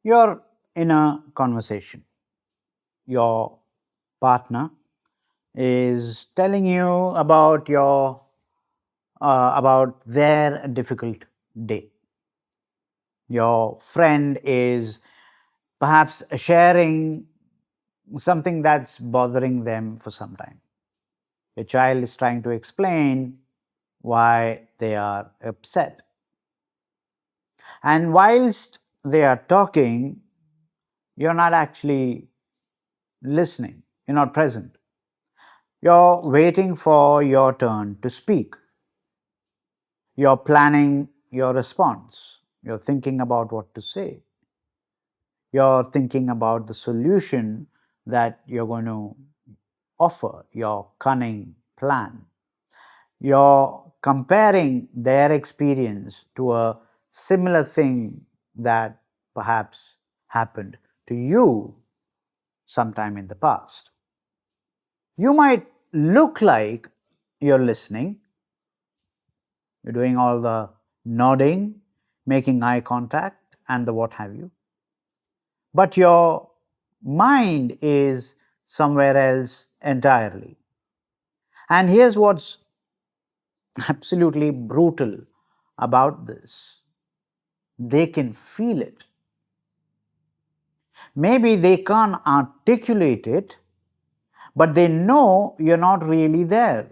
You're in a conversation. Your partner is telling you about their difficult day. Your friend is perhaps sharing something that's bothering them for some time. Your child is trying to explain why they are upset. And whilst they are talking, you're not actually listening, you're not present. You're waiting for your turn to speak. You're planning your response. You're thinking about what to say. You're thinking about the solution that you're going to offer, your cunning plan. You're comparing their experience to a similar thing that perhaps happened to you sometime in the past. You might look like you're listening, you're doing all the nodding, making eye contact, and the what have you. But your mind is somewhere else entirely. And here's what's absolutely brutal about this: they can feel it. Maybe they can't articulate it, but they know you're not really there.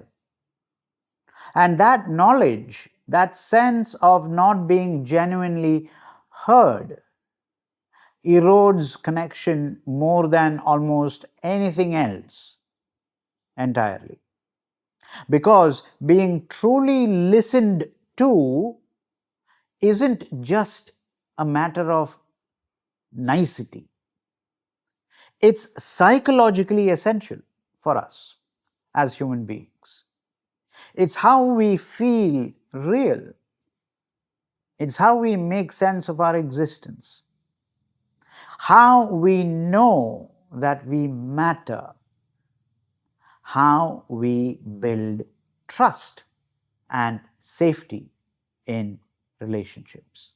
And that knowledge, that sense of not being genuinely heard, erodes connection more than almost anything else entirely. Because being truly listened to isn't just a matter of nicety, it's psychologically essential for us as human beings. It's how we feel real, it's how we make sense of our existence, how we know that we matter, how we build trust and safety in relationships.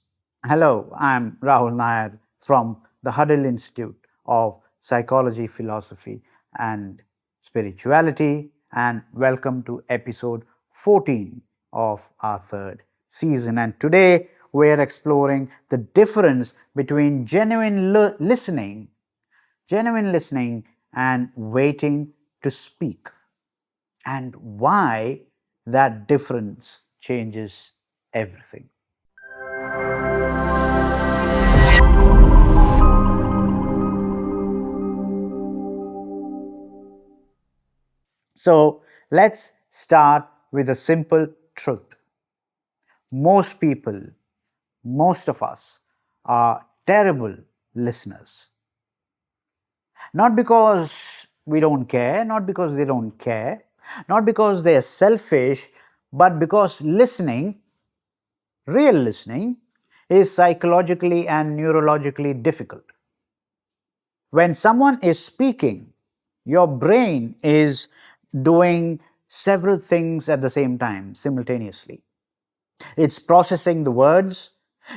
Hello, I'm Rahul Nair from the Huddle Institute of Psychology, Philosophy and Spirituality, and welcome to episode 14 of our third season. And today we're exploring the difference between genuine listening and waiting to speak, and why that difference changes everything. So let's start with a simple truth. Most people, most of us, are terrible listeners. Not because we don't care, not because they don't care, not because they are selfish, but because listening, real listening, is psychologically and neurologically difficult. When someone is speaking, your brain is doing several things at the same time, simultaneously. It's processing the words,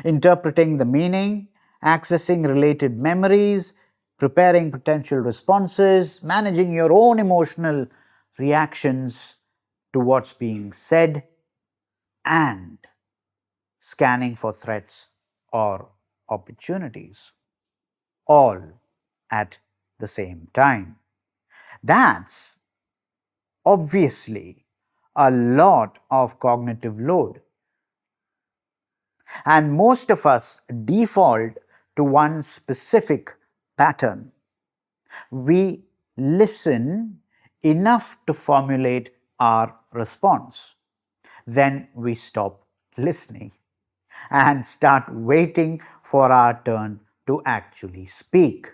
interpreting the meaning, accessing related memories, preparing potential responses, managing your own emotional reactions to what's being said, and scanning for threats or opportunities, all at the same time. That's obviously a lot of cognitive load. And most of us default to one specific pattern. We listen enough to formulate our response. Then we stop listening and start waiting for our turn to actually speak.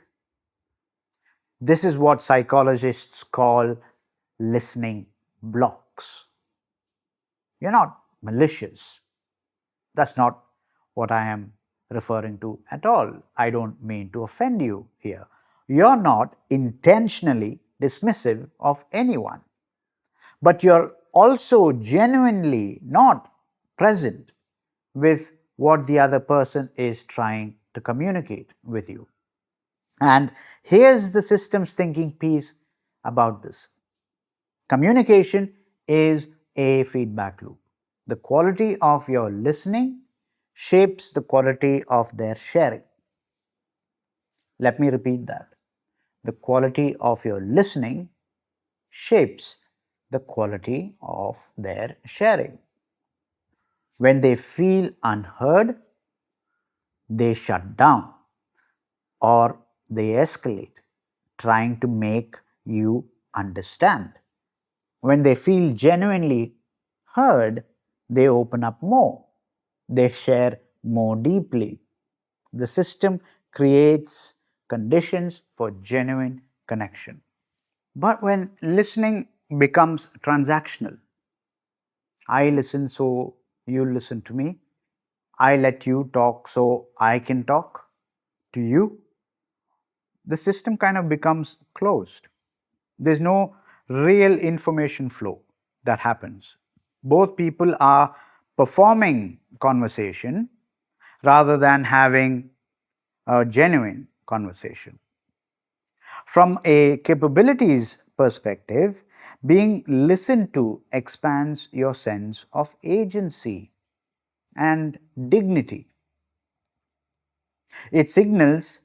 This is what psychologists call listening blocks. You're not malicious. That's not what I am referring to at all. I don't mean to offend you here. You're not intentionally dismissive of anyone, but you're also genuinely not present with what the other person is trying to communicate with you. And here's the systems thinking piece about this. Communication is a feedback loop. The quality of your listening shapes the quality of their sharing. Let me repeat that. The quality of your listening shapes the quality of their sharing. When they feel unheard, they shut down or they escalate, trying to make you understand. When they feel genuinely heard, they open up more, they share more deeply. The system creates conditions for genuine connection. But when listening becomes transactional, I listen so you listen to me, I let you talk so I can talk to you, the system kind of becomes closed. There's no real information flow that happens. Both people are performing conversation rather than having a genuine conversation. From a capabilities perspective, being listened to expands your sense of agency and dignity. It signals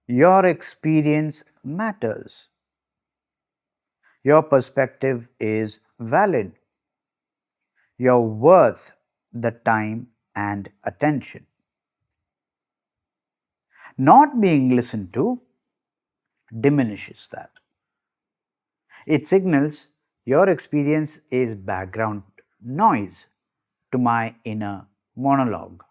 your experience matters, your perspective is valid, you're worth the time and attention. Not being listened to diminishes that. It signals your experience is background noise to my inner monologue.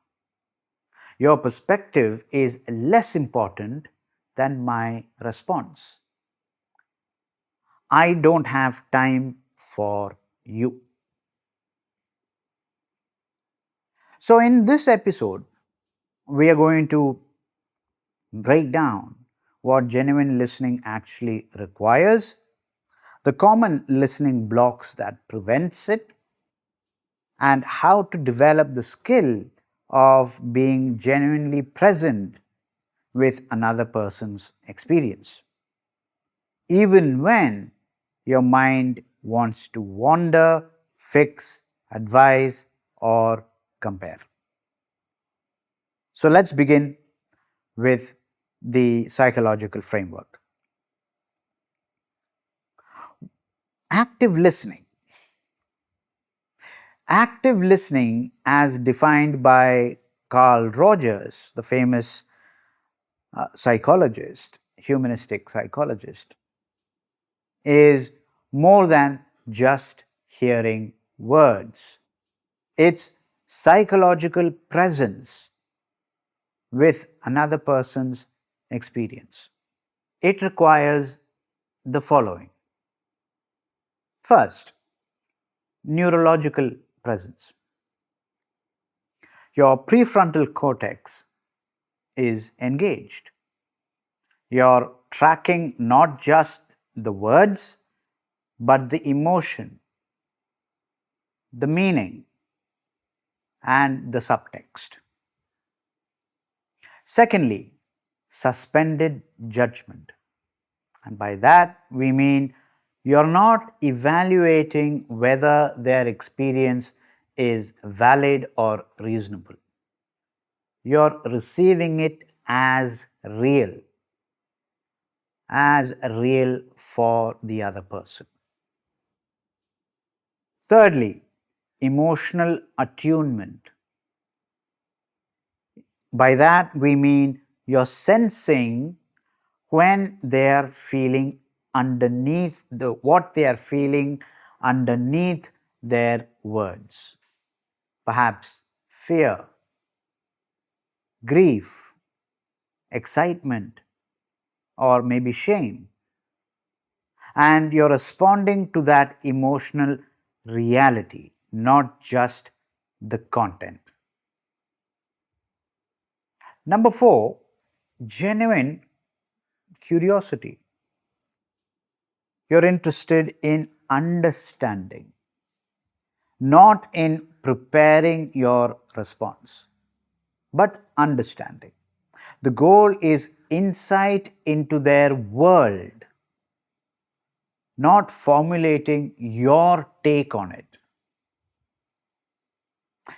Your perspective is less important than my response. I don't have time for you. So, in this episode, we are going to break down what genuine listening actually requires, the common listening blocks that prevents it, and how to develop the skill of being genuinely present with another person's experience, even when your mind wants to wander, fix, advise, or compare. So let's begin with the psychological framework. Active listening. Active listening, as defined by Carl Rogers, the famous psychologist, humanistic psychologist, is more than just hearing words. It's psychological presence with another person's experience. It requires the following. First, neurological presence. Your prefrontal cortex is engaged. You're tracking not just the words, but the emotion, the meaning, and the subtext. Secondly, suspended judgment. And by that, we mean you're not evaluating whether their experience is valid or reasonable. You're receiving it as real for the other person. Thirdly, emotional attunement. By that, we mean you're sensing when they are feeling what they are feeling underneath their words. Perhaps fear, grief, excitement, or maybe shame. And you're responding to that emotional reality, not just the content. Number four, genuine curiosity. You're interested in understanding, not in preparing your response, but understanding. The goal is insight into their world, not formulating your take on it.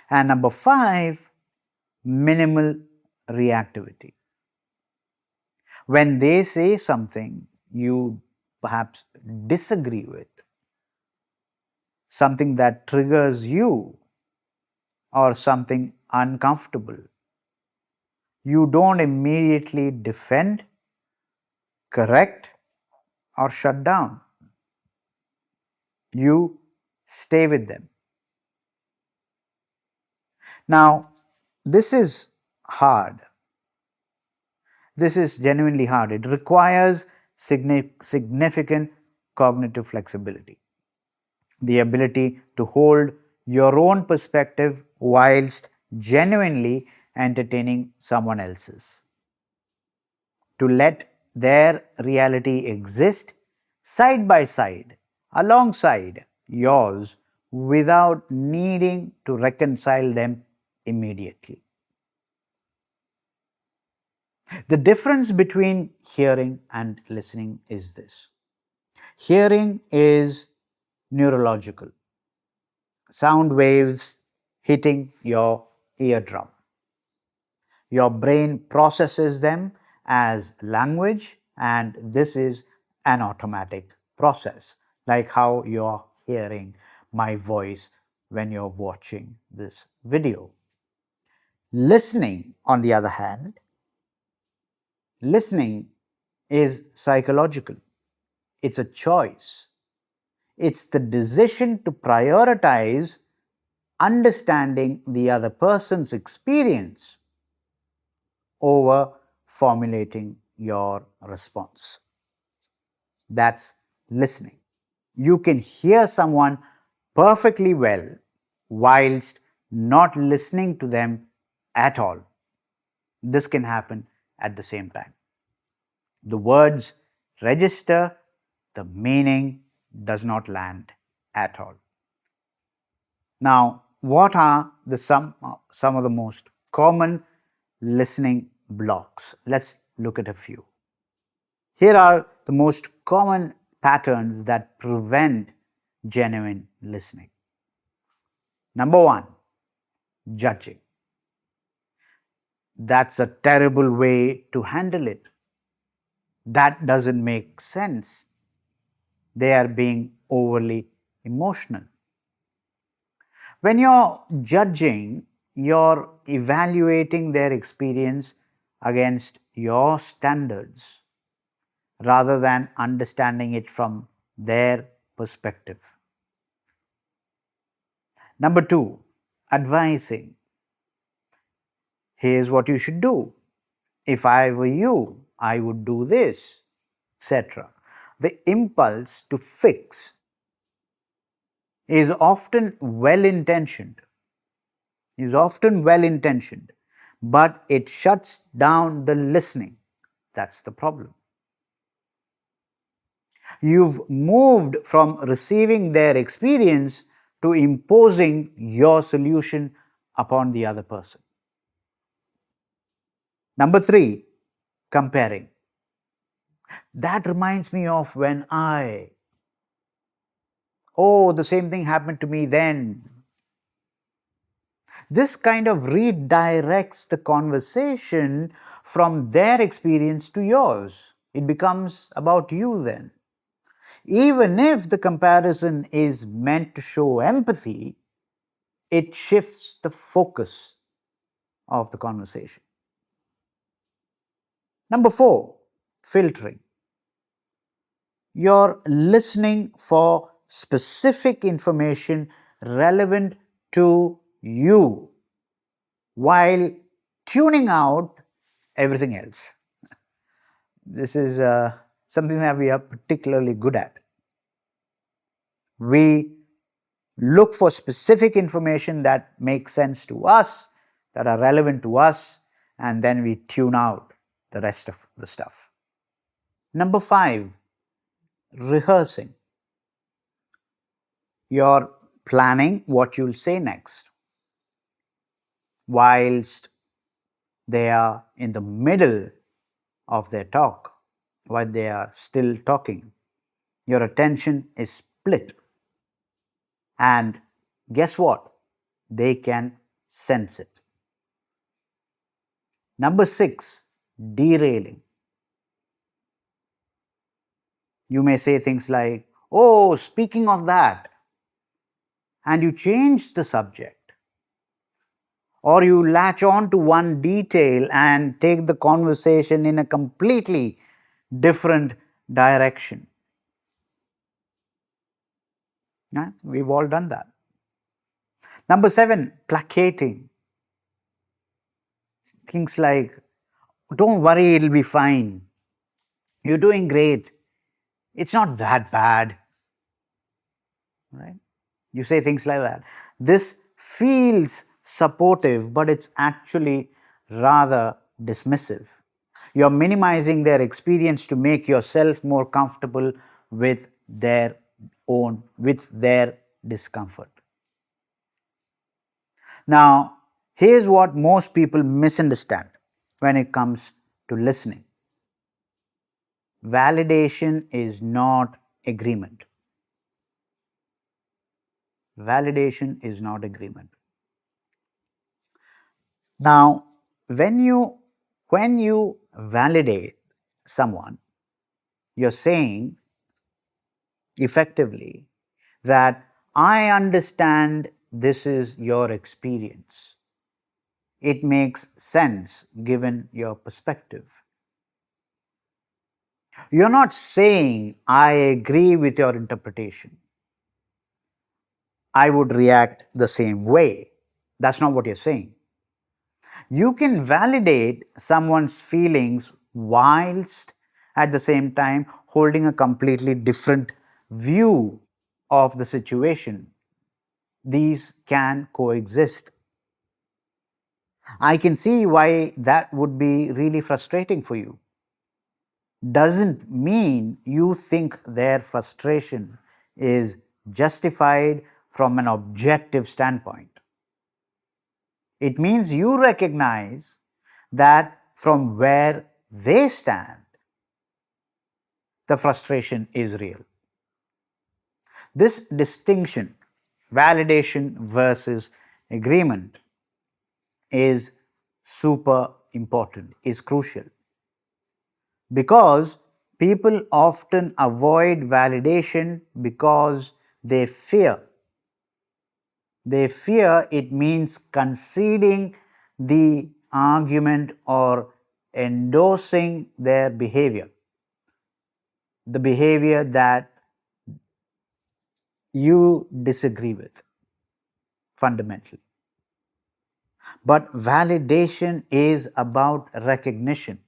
And number five, minimal reactivity. When they say something you perhaps disagree with, something that triggers you, or something uncomfortable, you don't immediately defend, correct, or shut down. You stay with them. Now, this is hard. This is genuinely hard. It requires significant cognitive flexibility, the ability to hold your own perspective whilst genuinely entertaining someone else's, to let their reality exist side by side, alongside yours, without needing to reconcile them immediately. The difference between hearing and listening is this: hearing is neurological, sound waves hitting your eardrum. Your brain processes them as language, and this is an automatic process, like how you're hearing my voice when you're watching this video. Listening, on the other hand, listening is psychological. It's a choice. It's the decision to prioritize understanding the other person's experience over formulating your response. That's listening. You can hear someone perfectly well whilst not listening to them at all. This can happen at the same time. The words register, the meaning does not land at all. Now, what are some of the most common listening blocks? Let's look at a few. Here are the most common patterns that prevent genuine listening. Number one, judging. That's a terrible way to handle it. That doesn't make sense. They are being overly emotional. When you're judging, you're evaluating their experience against your standards rather than understanding it from their perspective. Number two, advising. Here's what you should do. If I were you, I would do this, etc. The impulse to fix is often well intentioned, but it shuts down the listening. That's the problem. You've moved from receiving their experience to imposing your solution upon the other person. Number three, comparing. That reminds me of when the same thing happened to me then. This kind of redirects the conversation from their experience to yours. It becomes about you then. Even if the comparison is meant to show empathy, it shifts the focus of the conversation. Number four, filtering. You're listening for specific information relevant to you while tuning out everything else. This is something that we are particularly good at. We look for specific information that makes sense to us, that are relevant to us, and then we tune out the rest of the stuff. Number five, rehearsing. You're planning what you'll say next, whilst They are in the middle of their talk while they are still talking. Your attention is split. And guess what? They can sense it. Number six, derailing. You may say things like, "Oh, speaking of that," and you change the subject, or you latch on to one detail and take the conversation in a completely different direction. Yeah, we've all done that. Number seven, placating. Things like, "Don't worry, it'll be fine. You're doing great. It's not that bad." Right? You say things like that. This feels supportive, but it's actually rather dismissive. You're minimizing their experience to make yourself more comfortable with their discomfort. Now, here's what most people misunderstand when it comes to listening. Validation is not agreement. Validation is not agreement. Now, when you when you validate someone, you're saying effectively that I understand this is your experience. It makes sense given your perspective. You're not saying I agree with your interpretation. I would react the same way. That's not what you're saying. You can validate someone's feelings whilst at the same time holding a completely different view of the situation. These can coexist. I can see why that would be really frustrating for you. Doesn't mean you think their frustration is justified from an objective standpoint. It means you recognize that from where they stand, the frustration is real. This distinction, validation versus agreement, is super important, is crucial. Because people often avoid validation because they fear. They fear it means conceding the argument or endorsing their behavior, the behavior that you disagree with fundamentally. But validation is about recognition,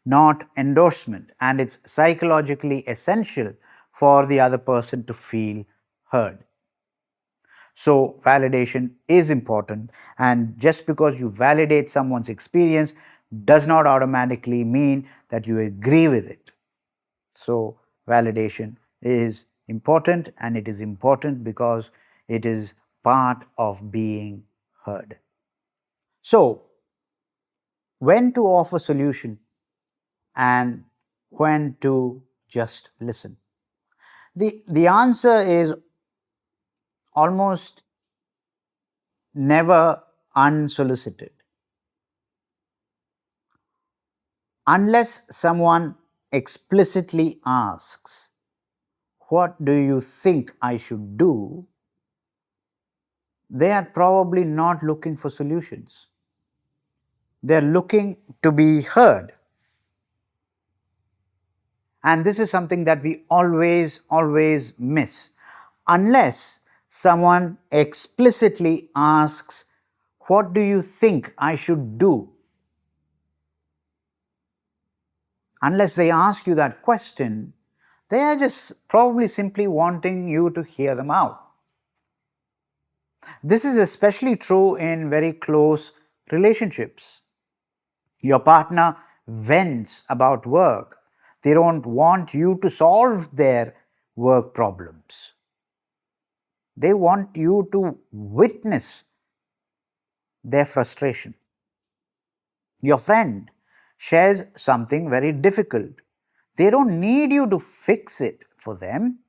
not endorsement, and it's psychologically essential for the other person to feel heard. So, validation is important, and just because you validate someone's experience does not automatically mean that you agree with it. So, validation is important, and it is important because it is part of being heard. So, when to offer solution and when to just listen? The answer is almost never unsolicited. Unless someone explicitly asks, "What do you think I should do?" they are probably not looking for solutions. They're looking to be heard. And this is something that we always miss. Unless someone explicitly asks, "What do you think I should do?" Unless they ask you that question, they are just probably simply wanting you to hear them out. This is especially true in very close relationships. Your partner vents about work. They don't want you to solve their work problems. They want you to witness their frustration. Your friend shares something very difficult. They don't need you to fix it for them,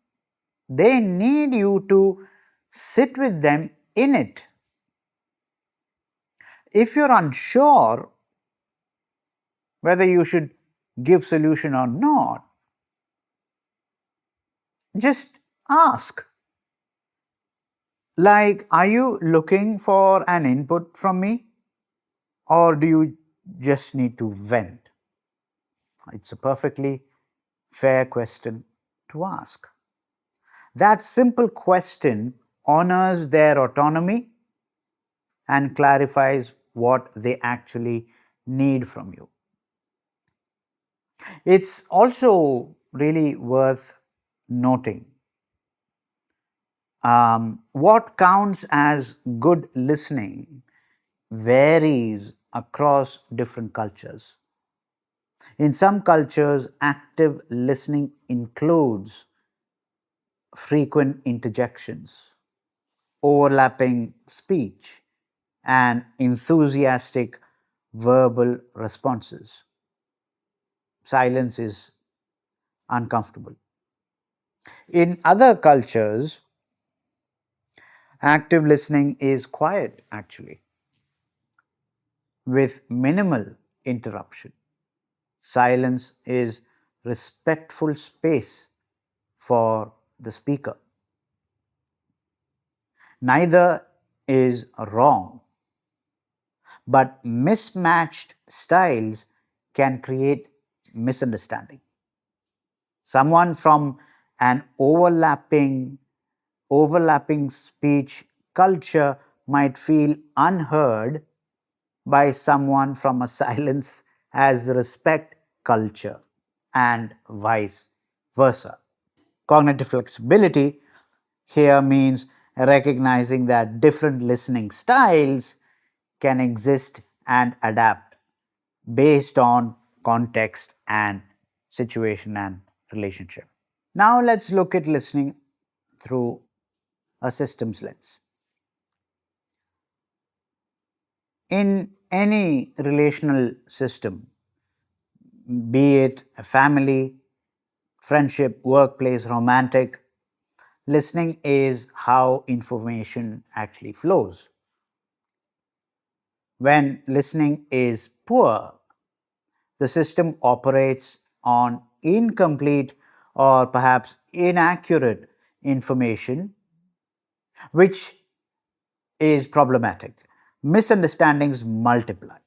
they need you to sit with them in it. If you're unsure whether you should give solution or not, just ask. Like, are you looking for an input from me, or do you just need to vent? It's a perfectly fair question to ask. That simple question honors their autonomy and clarifies what they actually need from you. It's also really worth noting what counts as good listening varies across different cultures. In some cultures, active listening includes frequent interjections, overlapping speech, and enthusiastic verbal responses. Silence is uncomfortable. In other cultures, active listening is quiet actually, with minimal interruption. Silence is respectful space for the speaker. Neither is wrong, but mismatched styles can create misunderstanding. Someone from an overlapping speech culture might feel unheard by someone from a silence as respect culture, and vice versa. Cognitive flexibility here means recognizing that different listening styles can exist and adapt based on context and situation and relationship. Now let's look at listening through a systems lens. In any relational system, be it a family, friendship, workplace, romantic, listening is how information actually flows. When listening is poor, the system operates on incomplete or perhaps inaccurate information, which is problematic. Misunderstandings multiply.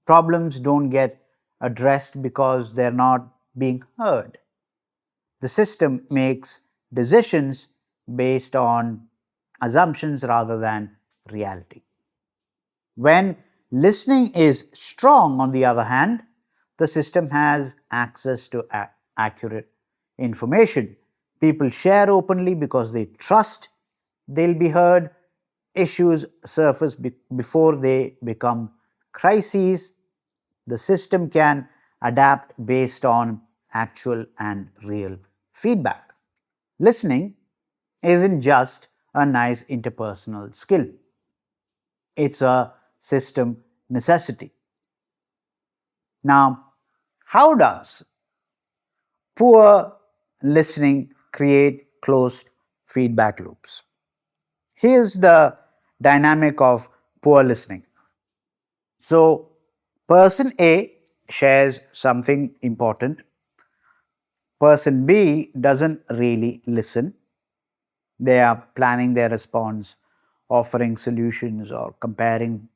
Problems don't get addressed because they're not being heard. The system makes decisions based on assumptions rather than reality. When listening is strong, on the other hand, the system has access to accurate information. People share openly because they trust they'll be heard. Issues surface before they become crises. The system can adapt based on actual and real feedback. Listening isn't just a nice interpersonal skill, it's a system necessity. Now, how does poor listening create closed feedback loops? Here's the dynamic of poor listening. So, person A shares something important, person B doesn't really listen. They are planning their response, offering solutions, or comparing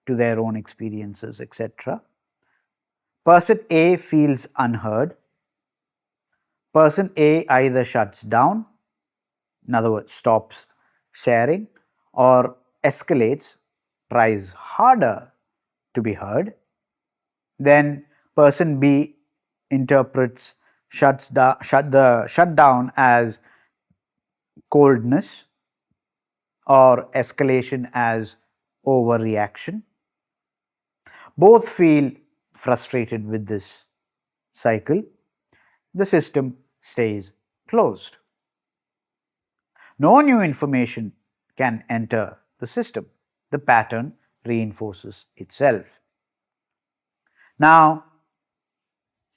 to their own experiences, etc. Person A feels unheard. Person A either shuts down, in other words, stops sharing, or escalates, tries harder to be heard. Then person B interprets shutdown as coldness or escalation as overreaction. Both feel frustrated with this cycle. The system stays closed. No new information can enter the system. The pattern reinforces itself. Now,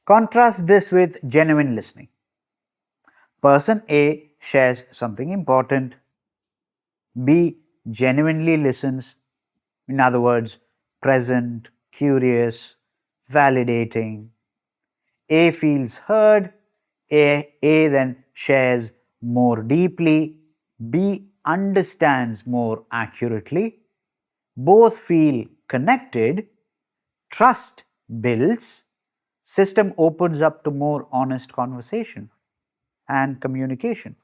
contrast this with genuine listening. Person A shares something important, B genuinely listens, in other words, present, curious, validating. A feels heard, A then shares more deeply, B understands more accurately. Both feel connected, trust builds, system opens up to more honest conversation and communication.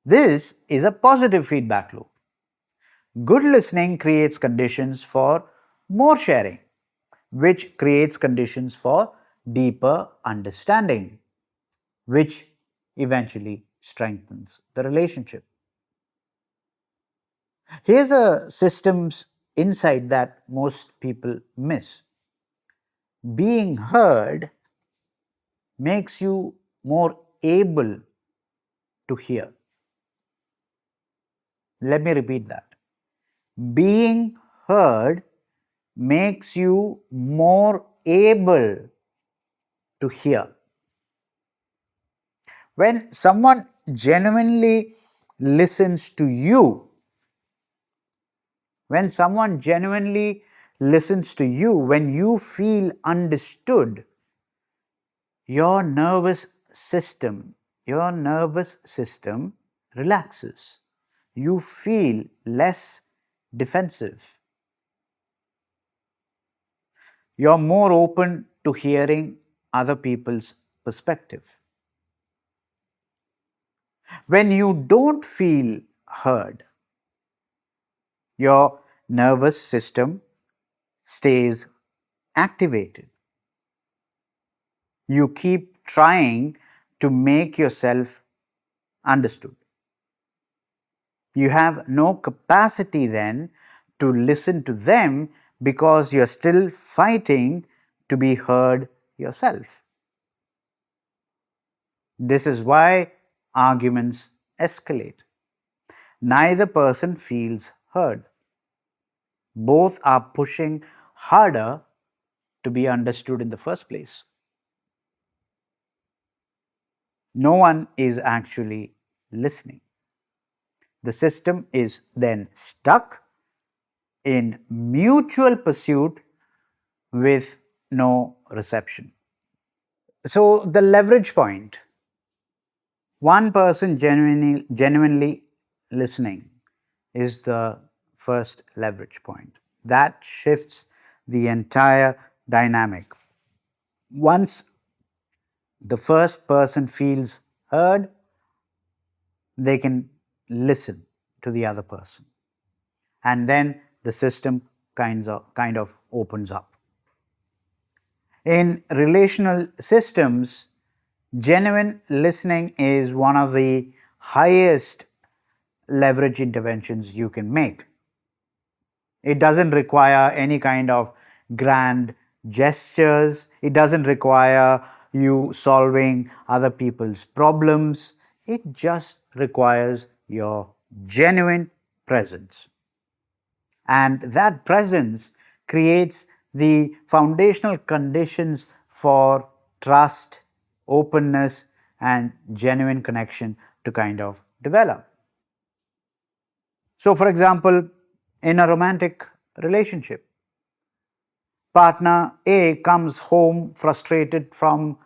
This is a positive feedback loop. Good listening creates conditions for more sharing, which creates conditions for deeper understanding, which eventually strengthens the relationship. Here's a systems insight that most people miss. Being heard makes you more able to hear. Let me repeat that. Being heard makes you more able to hear. When someone genuinely listens to you, when someone genuinely listens to you, when you feel understood, your nervous system relaxes. You feel less defensive. You're more open to hearing other people's perspective. When you don't feel heard, your nervous system stays activated. You keep trying to make yourself understood. You have no capacity then to listen to them because you're still fighting to be heard yourself. This is why arguments escalate. Neither person feels heard. Both are pushing harder to be understood in the first place. No one is actually listening. The system is then stuck in mutual pursuit with no reception. So, the leverage point, one person genuinely listening, is the first leverage point. That shifts the entire dynamic. Once the first person feels heard, they can listen to the other person. And then the system kind of opens up. In relational systems, genuine listening is one of the highest leverage interventions you can make. It doesn't require any kind of grand gestures. It doesn't require you solving other people's problems. It just requires your genuine presence. And that presence creates the foundational conditions for trust, openness, and genuine connection to kind of develop. So, for example, in a romantic relationship, partner A comes home frustrated from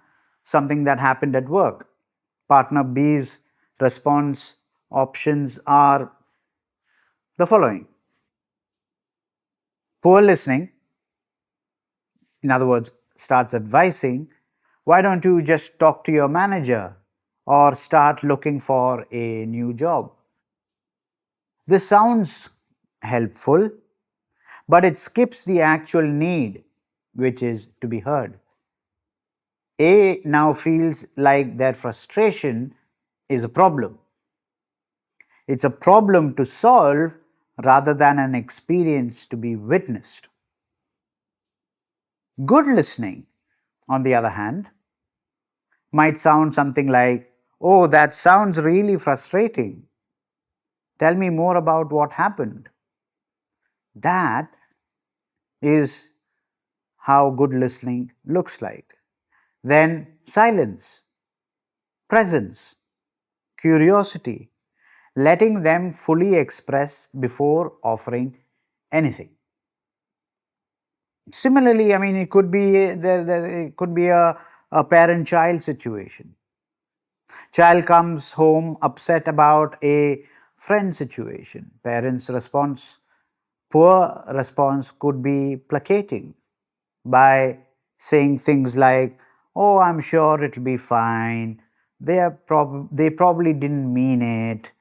something that happened at work. Partner B's response options are the following: poor listening, in other words, starts advising, why don't you just talk to your manager or start looking for a new job? This sounds helpful, but it skips the actual need, which is to be heard. A now feels like their frustration is a problem. It's a problem to solve rather than an experience to be witnessed. Good listening, on the other hand, might sound something like, oh, that sounds really frustrating. Tell me more about what happened. That is how good listening looks like. Then silence, presence, curiosity, letting them fully express before offering anything. Similarly, I mean, it could be it could be a parent-child situation. Child comes home upset about a friend situation. Parents' response, poor response, could be placating by saying things like, "Oh, I'm sure it'll be fine. They probably didn't mean it.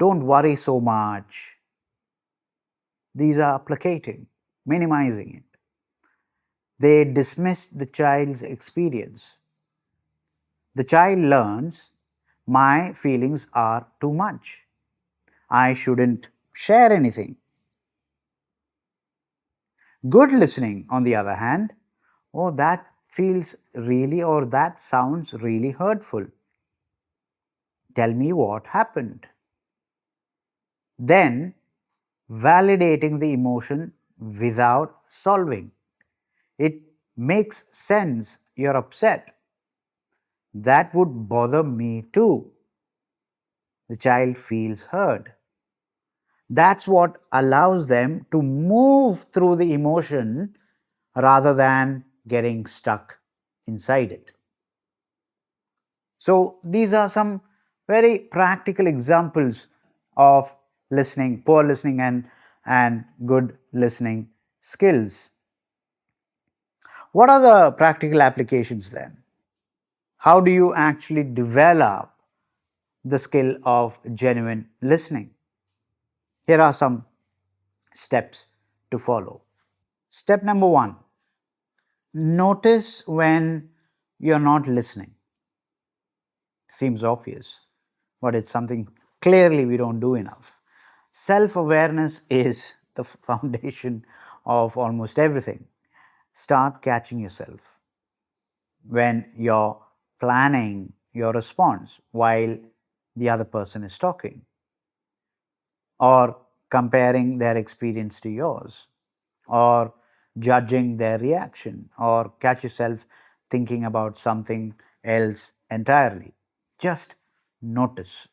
Don't worry so much." These are placating, minimizing it. They dismiss the child's experience. The child learns, my feelings are too much. I shouldn't share anything. Good listening, on the other hand, oh, that feels really, or that sounds really hurtful. Tell me what happened. Then validating the emotion without solving. It makes sense you're upset. That would bother me too. The child feels heard. That's what allows them to move through the emotion rather than getting stuck inside it. So, these are some very practical examples of listening, poor listening, and good listening skills. What are the practical applications then? How do you actually develop the skill of genuine listening? Here are some steps to follow. Step number one, notice when you're not listening. Seems obvious, but it's something clearly we don't do enough. Self awareness is the foundation of almost everything. Start catching yourself when you're planning your response while the other person is talking, or comparing their experience to yours, or judging their reaction, or catch yourself thinking about something else entirely. Just notice.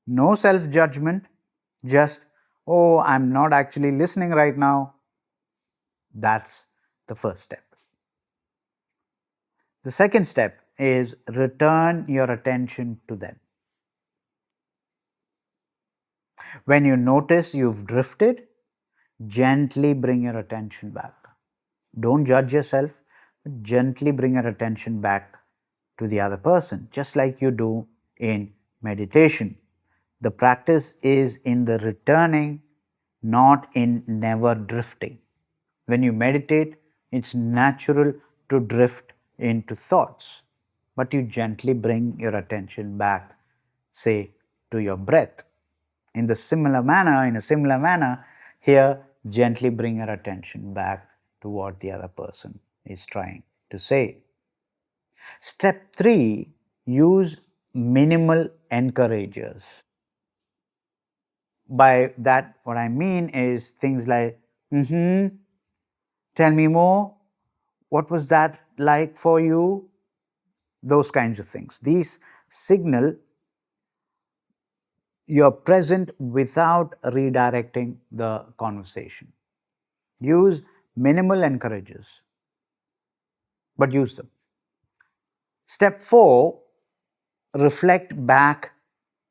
No self judgment, just, oh, I'm not actually listening right now. That's the first step. The second step is return your attention to them. When you notice you've drifted, gently bring your attention back. Don't judge yourself, but gently bring your attention back to the other person, just like you do in meditation. The practice is in the returning, not in never drifting. When you meditate, it's natural to drift into thoughts, but you gently bring your attention back, say, to your breath. In a similar manner, here, gently bring your attention back to what the other person is trying to say. Step 3, use minimal encouragers. By that, what I mean is things like, tell me more, what was that like for you? Those kinds of things. These signal you're present without redirecting the conversation. Use minimal encouragers, but use them. Step 4, reflect back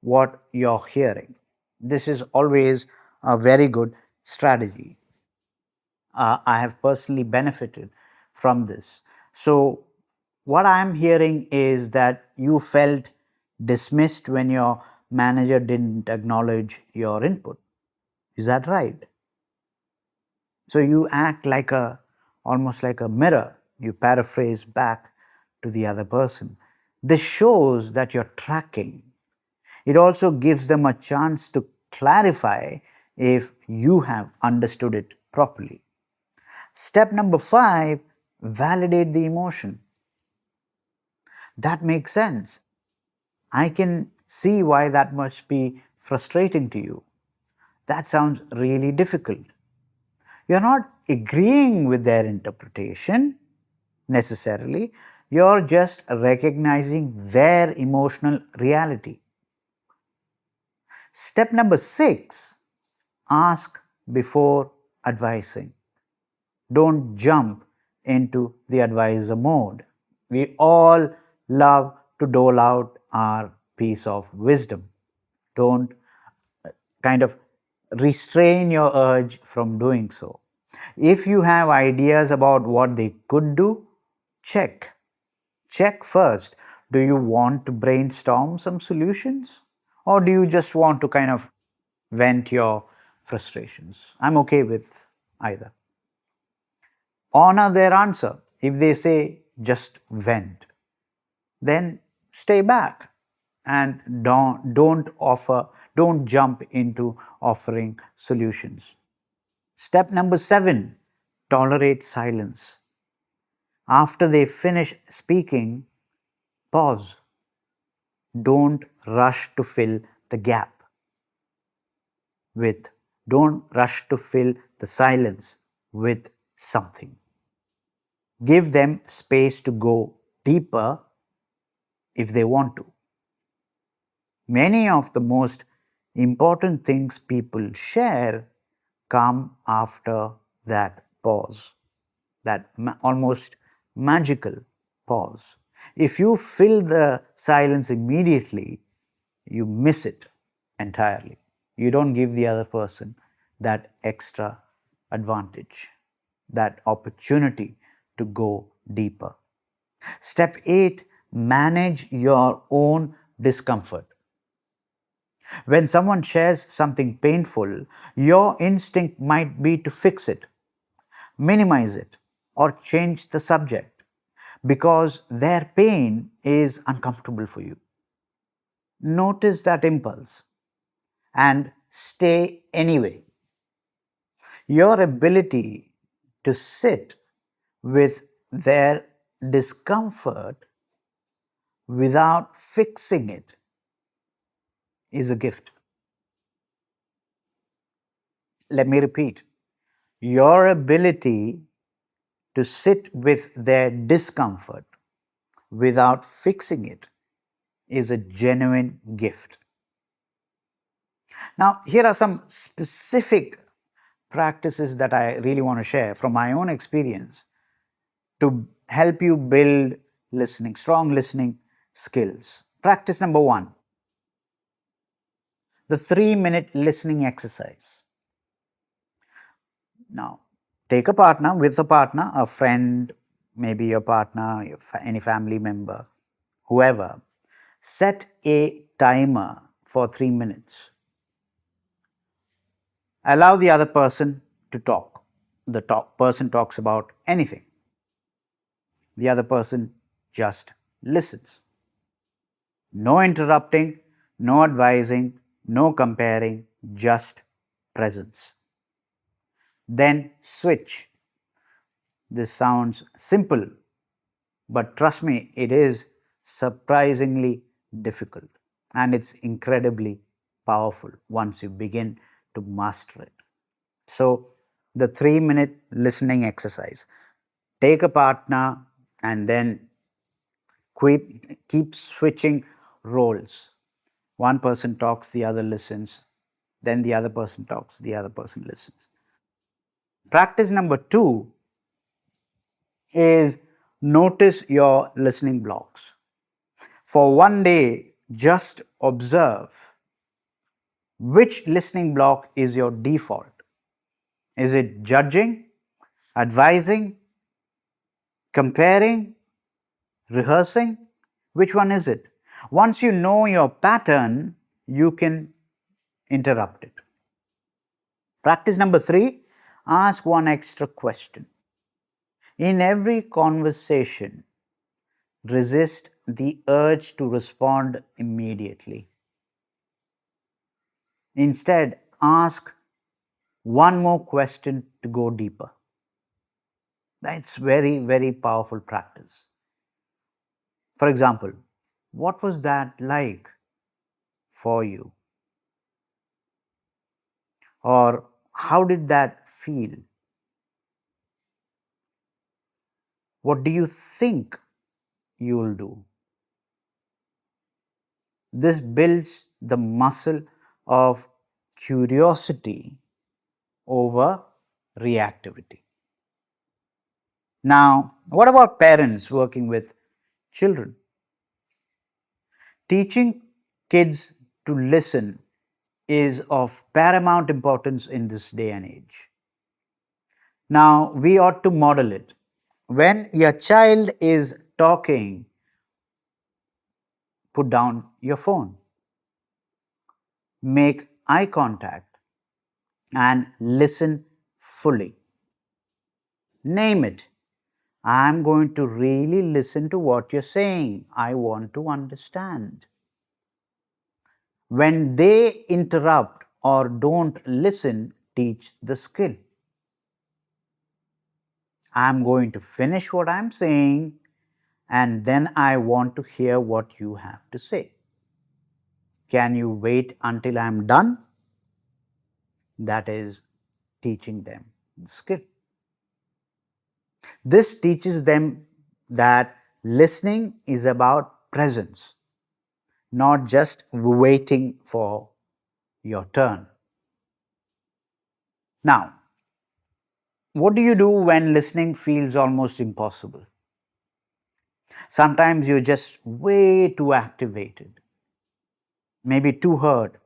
what you're hearing. This is always a very good strategy. I have personally benefited from this. So, what I'm hearing is that you felt dismissed when your manager didn't acknowledge your input. Is that right? So, you act like almost like a mirror. You paraphrase back to the other person. This shows that you're tracking. It also gives them a chance to clarify if you have understood it properly. Step number 5, validate the emotion. That makes sense. I can see why that must be frustrating to you. That sounds really difficult. You're not agreeing with their interpretation necessarily, you're just recognizing their emotional reality. Step number 6, ask before advising. Don't jump into the advisor mode. We all love to dole out our piece of wisdom. Don't kind of restrain your urge from doing so. If you have ideas about what they could do, check. Check first. Do you want to brainstorm some solutions? Or do you just want to kind of vent your frustrations? I'm okay with either. Honor their answer. If they say just vent, then stay back and don't jump into offering solutions. Step number 7, tolerate silence. After they finish speaking, pause. Don't rush to fill the gap with, don't rush to fill the silence with something. Give them space to go deeper if they want to. Many of the most important things people share come after that pause, that almost magical pause. If you fill the silence immediately, you miss it entirely. You don't give the other person that extra advantage, that opportunity to go deeper. Step 8, manage your own discomfort. When someone shares something painful, your instinct might be to fix it, minimize it, or change the subject because their pain is uncomfortable for you. Notice that impulse and stay anyway. Your ability to sit with their discomfort without fixing it is a gift. Let me repeat. Your ability to sit with their discomfort without fixing it is a genuine gift. Now, here are some specific practices that I really want to share from my own experience to help you build listening, strong listening skills. Practice number 1, the 3-minute listening exercise. Now, take a partner, with a partner, a friend, maybe your partner, any family member, whoever. Set a timer for 3 minutes. Allow the other person to talk. The person talks about anything. The other person just listens. No interrupting, no advising, no comparing, just presence. Then switch. This sounds simple, but trust me, it is surprisingly difficult and it's incredibly powerful once you begin to master it. So, the 3-minute listening exercise. Take a partner and then keep switching roles. One person talks, the other listens, then the other person talks, the other person listens. Practice number 2 is notice your listening blocks. For one day, just observe which listening block is your default. Is it judging, advising, comparing, rehearsing? Which one is it? Once you know your pattern, you can interrupt it. Practice number 3, ask one extra question. In every conversation, resist the urge to respond immediately. Instead, ask one more question to go deeper. That's very, very powerful practice. For example, what was that like for you? Or how did that feel? What do you think you'll do? This builds the muscle of curiosity over reactivity. Now, what about parents working with children? Teaching kids to listen is of paramount importance in this day and age. Now, we ought to model it. When your child is talking, put down your phone, make eye contact, and listen fully. Name it. I'm going to really listen to what you're saying. I want to understand. When they interrupt or don't listen, teach the skill. I'm going to finish what I'm saying and then I want to hear what you have to say. Can you wait until I'm done? That is teaching them the skill. This teaches them that listening is about presence, not just waiting for your turn. Now, what do you do when listening feels almost impossible? Sometimes you're just way too activated, maybe too hurt,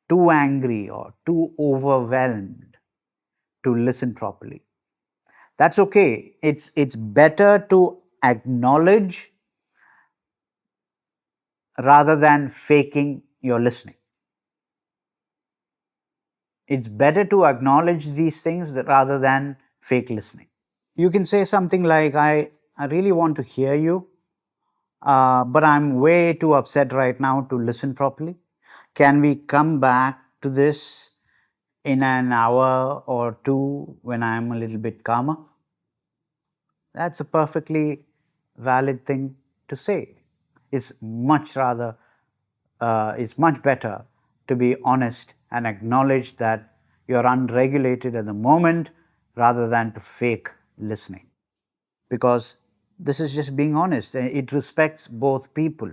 too angry, or too overwhelmed to listen properly. That's okay. It's better to acknowledge rather than faking your listening. It's better to acknowledge these things rather than fake listening. You can say something like, I really want to hear you, but I'm way too upset right now to listen properly. Can we come back to this in an hour or two when I'm a little bit calmer? That's a perfectly valid thing to say. It's much rather, it's much better to be honest and acknowledge that you're unregulated at the moment rather than to fake listening. Because this is just being honest. It respects both people.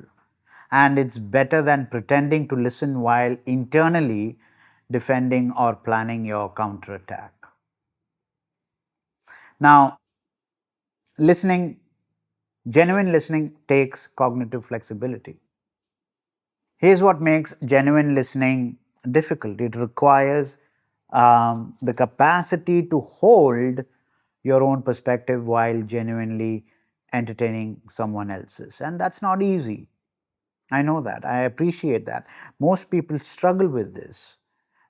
And it's better than pretending to listen while internally defending or planning your counterattack. Now, listening, genuine listening takes cognitive flexibility. Here's what makes genuine listening difficult it requires the capacity to hold your own perspective while genuinely entertaining someone else's. And that's not easy. I know that. I appreciate that. Most people struggle with this.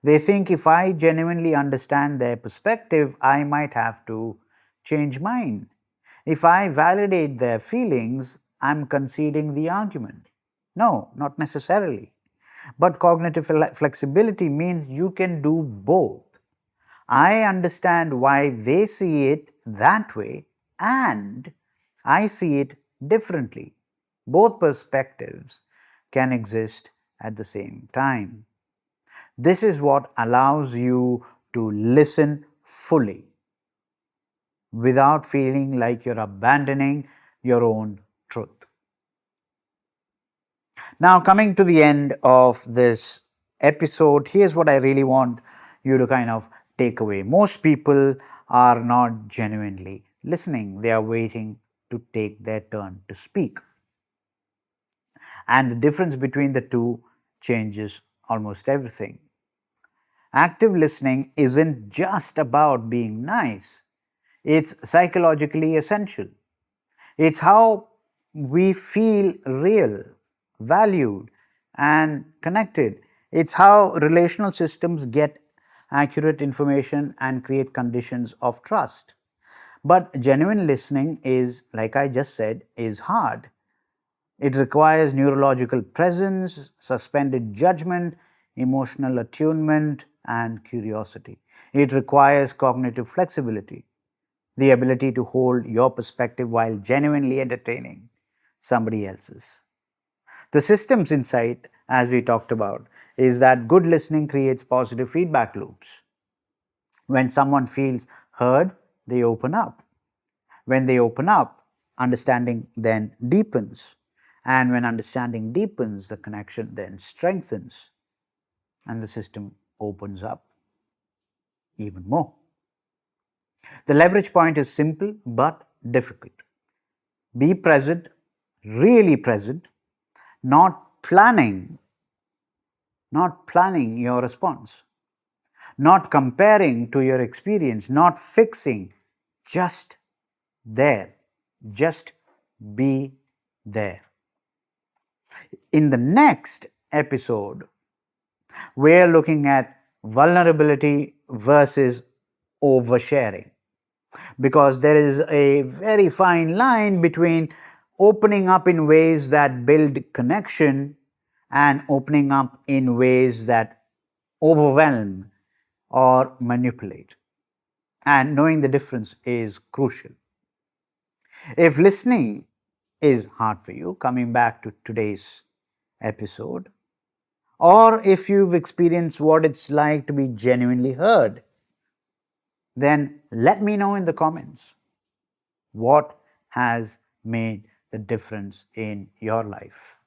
They think if I genuinely understand their perspective, I might have to change mine. If I validate their feelings, I'm conceding the argument. No, not necessarily. But cognitive flexibility means you can do both. I understand why they see it that way, and I see it differently. Both perspectives can exist at the same time. This is what allows you to listen fully without feeling like you're abandoning your own truth. Now, coming to the end of this episode, here's what I really want you to kind of take away. Most people are not genuinely listening, they are waiting to take their turn to speak. And the difference between the two changes almost everything. Active listening isn't just about being nice, it's psychologically essential. It's how we feel real, valued, and connected. It's how relational systems get accurate information and create conditions of trust. But genuine listening is, like I just said, is hard. It requires neurological presence, suspended judgment, emotional attunement, and curiosity. It requires cognitive flexibility, the ability to hold your perspective while genuinely entertaining somebody else's. The systems insight, as we talked about, is that good listening creates positive feedback loops. When someone feels heard, they open up. When they open up, understanding then deepens. And when understanding deepens, the connection then strengthens and the system opens up even more. The leverage point is simple but difficult. Be present, really present, not planning your response, not comparing to your experience, not fixing, just there, just be there. In the next episode, we're looking at vulnerability versus oversharing, because there is a very fine line between opening up in ways that build connection and opening up in ways that overwhelm or manipulate. And knowing the difference is crucial. If listening is hard for you, coming back to today's episode, or if you've experienced what it's like to be genuinely heard, then let me know in the comments what has made the difference in your life.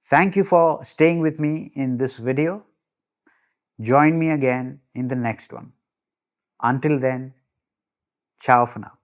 Thank you for staying with me in this video. Join me again in the next one. Until then, ciao for now.